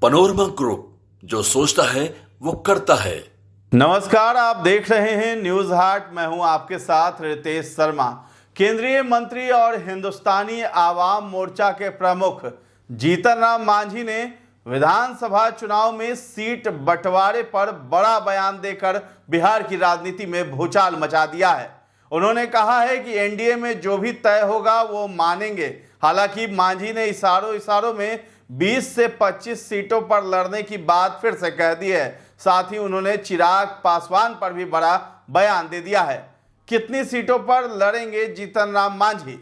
Panorama group, जो सोचता है वो करता है। नमस्कार, आप देख रहे हैं न्यूज हाट। मैं हूं आपके साथ रितेश शर्मा। केंद्रीय मंत्री और हिंदुस्तानी आवाम मोर्चा के प्रमुख जीतन राम मांझी ने विधानसभा चुनाव में सीट बंटवारे पर बड़ा बयान देकर बिहार की राजनीति में भूचाल मचा दिया है। उन्होंने कहा है कि एनडीए में जो भी तय होगा वो मानेंगे। हालांकि मांझी ने इशारों में 20 से 25 सीटों पर लड़ने की बात फिर से कह दी है। साथ ही उन्होंने चिराग पासवान पर भी बड़ा बयान दे दिया है। कितनी सीटों पर लड़ेंगे जीतन राम मांझी,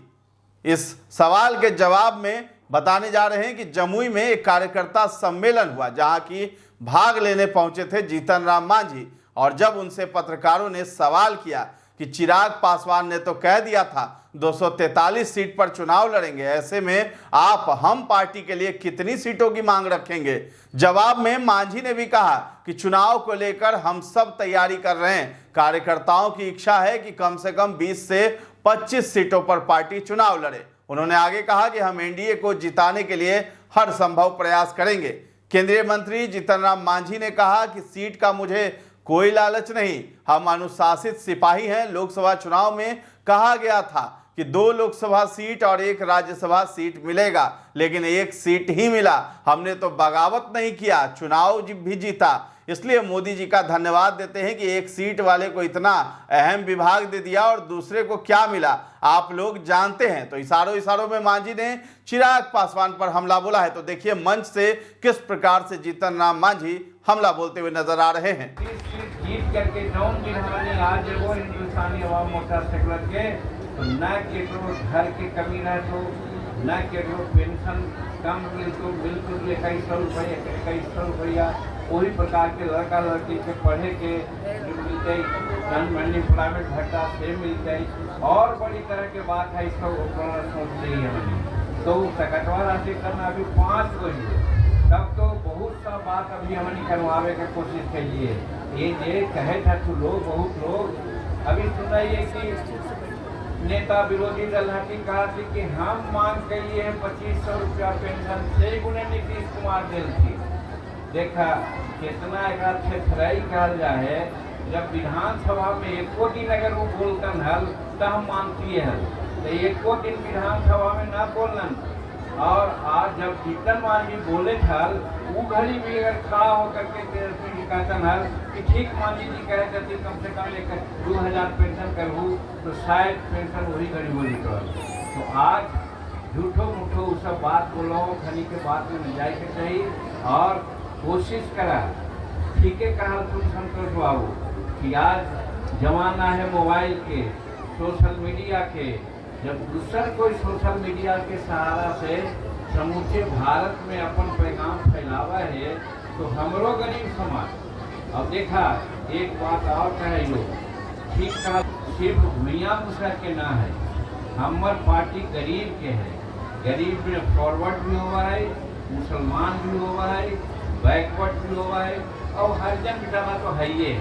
इस सवाल के जवाब में बताने जा रहे हैं कि जमुई में एक कार्यकर्ता सम्मेलन हुआ, जहां की भाग लेने पहुंचे थे जीतन राम मांझी। और जब उनसे पत्रकारों ने सवाल किया कि चिराग पासवान ने तो कह दिया था 243 सीट पर चुनाव लड़ेंगे, ऐसे में आप हम पार्टी के लिए कितनी सीटों की मांग रखेंगे। जवाब में मांझी ने भी कहा कि चुनाव को लेकर हम सब तैयारी कर रहे हैं। कार्यकर्ताओं की इच्छा है कि कम से कम 20 से 25 सीटों पर पार्टी चुनाव लड़े। उन्होंने आगे कहा कि हम एनडीए को जिताने के लिए हर संभव प्रयास करेंगे। केंद्रीय मंत्री जीतन राम मांझी ने कहा कि सीट का मुझे कोई लालच नहीं, हम अनुशासित सिपाही हैं। लोकसभा चुनाव में कहा गया था कि 2 लोकसभा सीट और 1 राज्यसभा सीट मिलेगा, लेकिन 1 सीट ही मिला। हमने तो बगावत नहीं किया, चुनाव भी जीता। इसलिए मोदी जी का धन्यवाद देते हैं कि 1 सीट वाले को इतना अहम विभाग दे दिया और दूसरे को क्या मिला आप लोग जानते हैं। तो इशारों में मांझी ने चिराग पासवान पर हमला बोला है। तो देखिए मंच से किस प्रकार से जीतन राम मांझी हमला बोलते हुए नजर आ रहे हैं। जीत करके जौन दिन हमने आज वो हिंदुस्तानी अवाम मोर्चा से लड़के तो न केकरो घर के कमी रह तो न केकरो पेंशन कम मिल तो बिल्कुल 2100 रुपया वही प्रकार के लड़का लड़की के पढ़े के मिलते, अनएम्प्लॉयमेंट भत्ता से मिलते। और बड़ी तरह के बात है, इसको सोच रही है हमने तो सकटवा राशि करना अभी 5 गो तब तो बहुत सा बात अभी हमने करवावे के कोशिश करिए। ये कहे था तो बहुत लोग अभी सुनाइए कि नेता विरोधी दल की कहा थी कि हम मांग के लिए 2500 रुपया पेंशन से गुने नीतीश कुमार दिल थी। देखा कितना एक छेड़छाई कहल जाए, जब विधानसभा में एको दिन अगर वो बोलतन हल तो हम मानती है, तो एको दिन विधानसभा में ना बोलन। और आज जब जीतन मांझी बोले थल वो घड़ी भी अगर खड़ा होकर के कहतन हल कि ठीक मांझी जी कहे थे कम से कम 2000 पेंशन करूँ तो शायद पेंशन वही घड़ी बोली कर। तो आज झूठो मूठो सब बात बोलो, खनी के बात में जाए के चाहिए और कोशिश करा। ठीक है कहा तुम संतोष बाबू कि आज जमाना है मोबाइल के, सोशल मीडिया के। जब दूसरा कोई सोशल मीडिया के सहारा से समूचे भारत में अपन पैगाम फैलावा है तो हमरो गरीब समाज। अब देखा एक बात और कहे लोग ठीक कहा, सिर्फ भूमिया दूसरा के ना है, हमार पार्टी गरीब के है। गरीब में फॉरवर्ड भी हुआ है, मुसलमान भी हुआ है, बैकवर्ड भी हुआ है और हरिजन बिटाना तो है ही है।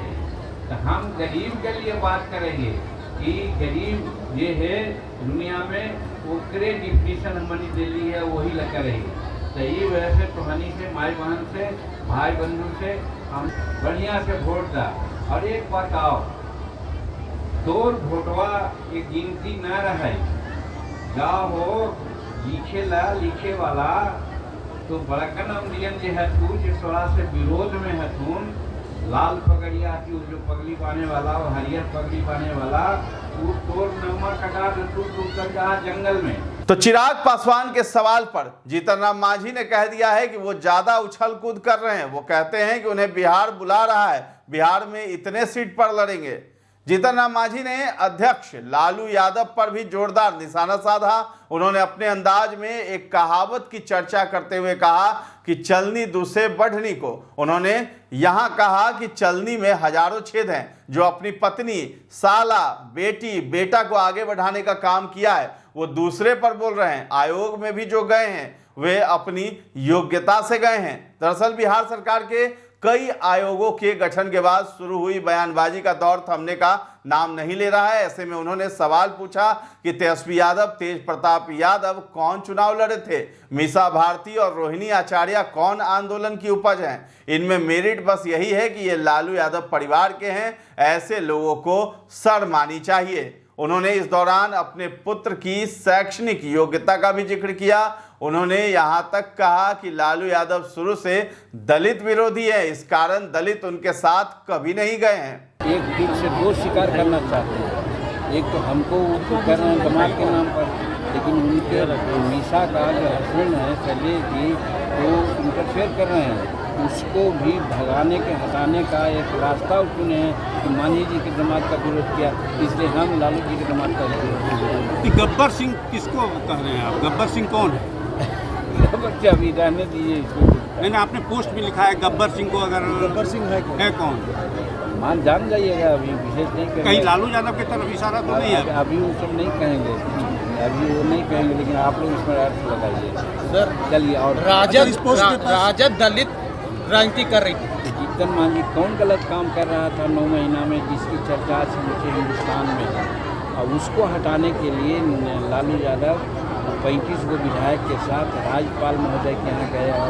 तो हम गरीब के लिए बात करेंगे कि गरीब ये है दुनिया में ओकरे डिफिनीशन हमने दिल्ली है वही लगा रहेगी। सही वजह से तुहानी से माई बहन से भाई बंधु से हम बढ़िया से वोट दा। और एक बात आओ, तोर वोटवा ये गिनती न रहे जा हो लिखे वाला तो बड़कन अमलियन जो है तू जिस थोड़ा से विरोध में है तून लाल पगड़िया की जो पगड़ी पाने वाला और हरियर पगड़ी पाने वाला तू तोर नमक कटा तू कर जा जंगल में। तो चिराग पासवान के सवाल पर जीतन राम मांझी ने कह दिया है कि वो ज्यादा उछल कूद कर रहे हैं। वो कहते हैं कि उन्हें बिहार बुला रहा है, बिहार में इतने सीट पर लड़ेंगे। जीतन राम मांझी ने अध्यक्ष लालू यादव पर भी जोरदार निशाना साधा। उन्होंने अपने अंदाज में एक कहावत की चर्चा करते हुए कहा कि चलनी दूसरे बढ़नी को। उन्होंने यहां कहा कि चलनी में हजारों छेद हैं। जो अपनी पत्नी, साला, बेटी, बेटा को आगे बढ़ाने का काम किया है वो दूसरे पर बोल रहे हैं। आयोग में भी जो गए हैं वे अपनी योग्यता से गए हैं। दरअसल बिहार सरकार के कई आयोगों के गठन के बाद शुरू हुई बयानबाजी का दौर थमने का नाम नहीं ले रहा है। ऐसे में उन्होंने सवाल पूछा कि तेजस्वी यादव, तेज प्रताप यादव कौन चुनाव लड़े थे? मीसा भारती और रोहिणी आचार्य कौन आंदोलन की उपज हैं? इनमें मेरिट बस यही है कि ये लालू यादव परिवार के हैं। ऐसे लोगों को शर्म आनी चाहिए। उन्होंने इस दौरान अपने पुत्र की शैक्षणिक योग्यता का भी जिक्र किया। उन्होंने यहां तक कहा कि लालू यादव शुरू से दलित विरोधी है, इस कारण दलित उनके साथ कभी नहीं गए हैं। एक दिल से दो शिकार करना चाहते हैं। एक तो हमको कर रहे हैं दमाद के नाम पर, लेकिन उनके मीसा का जो हस्बैंड है शैलेश जी, वो इंटरफेयर कर रहे हैं। उसको भी भगाने के हटाने का एक रास्ता चुने हैं कि मांझी जी के जमात का विरोध किया, इसलिए हम लालू जी के जमात का विरोध किया। गब्बर सिंह किसको कह रहे हैं आप? गब्बर सिंह कौन है? गब्बर क्या अभी रहने दीजिए इसको। मैंने आपने पोस्ट भी लिखा है गब्बर सिंह को, अगर गब्बर सिंह है कौन? मान जान जाइएगा, अभी विशेष नहीं करेंगे। कहीं लालू यादव की तरफ इशारा तो नहीं है? अभी वो सब नहीं कहेंगे, अभी वो नहीं कहेंगे, लेकिन आप लोग इसमें अर्थ लगाइए सर। चलिए। और राजद दलित राजनीति कर रही थी। जीतन मांझी कौन गलत काम कर रहा था 9 महीना में, जिसकी चर्चा समूचे हिंदुस्तान में है, और उसको हटाने के लिए लालू यादव 35 गो विधायक के साथ राज्यपाल महोदय के यहाँ गए और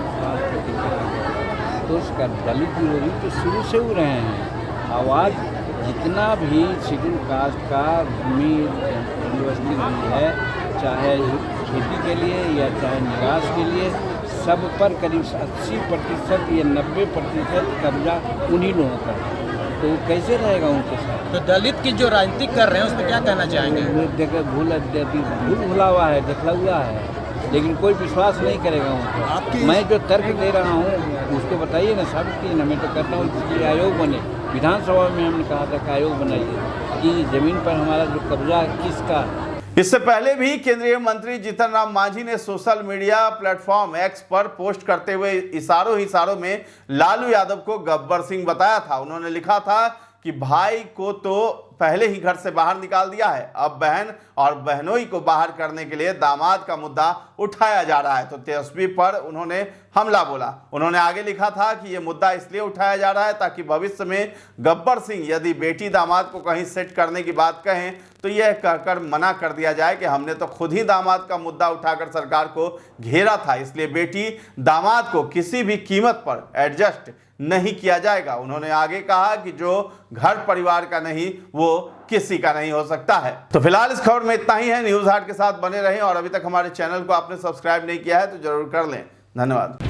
तो उसका दलित विरोधी तो शुरू से हो रहे हैं। आवाज़ जितना भी शेड्यूल कास्ट का भूमि व्यवस्थित हुई है, चाहे खेती के लिए या चाहे निवास के लिए, सब पर करीब 80% या 90% कब्जा उन्हीं लोगों का है। तो कैसे रहेगा उनके साथ? तो दलित की जो राजनीति कर रहे हैं उसमें क्या कहना चाहेंगे? देखिए भूल भुला हुआ है, देखला हुआ है, लेकिन कोई विश्वास नहीं करेगा उनको। मैं जो तर्क दे रहा हूँ उसको बताइए ना, साबित कीजिए ना। मैं तो कहता हूँ इसलिए आयोग बने। विधानसभा में हमने कहा था कि आयोग बनाइए कि ज़मीन पर हमारा जो कब्जा है किसका। इससे पहले भी केंद्रीय मंत्री जीतन राम मांझी ने सोशल मीडिया प्लेटफॉर्म एक्स पर पोस्ट करते हुए इशारों में लालू यादव को गब्बर सिंह बताया था। उन्होंने लिखा था कि भाई को तो पहले ही घर से बाहर निकाल दिया है, अब बहन और बहनोई को बाहर करने के लिए दामाद का मुद्दा उठाया जा रहा है। तो तेजस्वी पर उन्होंने हमला बोला। उन्होंने आगे लिखा था कि यह मुद्दा इसलिए उठाया जा रहा है ताकि भविष्य में गब्बर सिंह यदि बेटी दामाद को कहीं सेट करने की बात कहें तो यह कहकर मना कर दिया जाए कि हमने तो खुद ही दामाद का मुद्दा उठाकर सरकार को घेरा था, इसलिए बेटी दामाद को किसी भी कीमत पर एडजस्ट नहीं किया जाएगा। उन्होंने आगे कहा कि जो घर परिवार का नहीं वो किसी का नहीं हो सकता है। तो फिलहाल इस खबर में इतना ही है। न्यूज़ हाट के साथ बने रहें और अभी तक हमारे चैनल को आपने सब्सक्राइब नहीं किया है तो जरूर कर लें। धन्यवाद।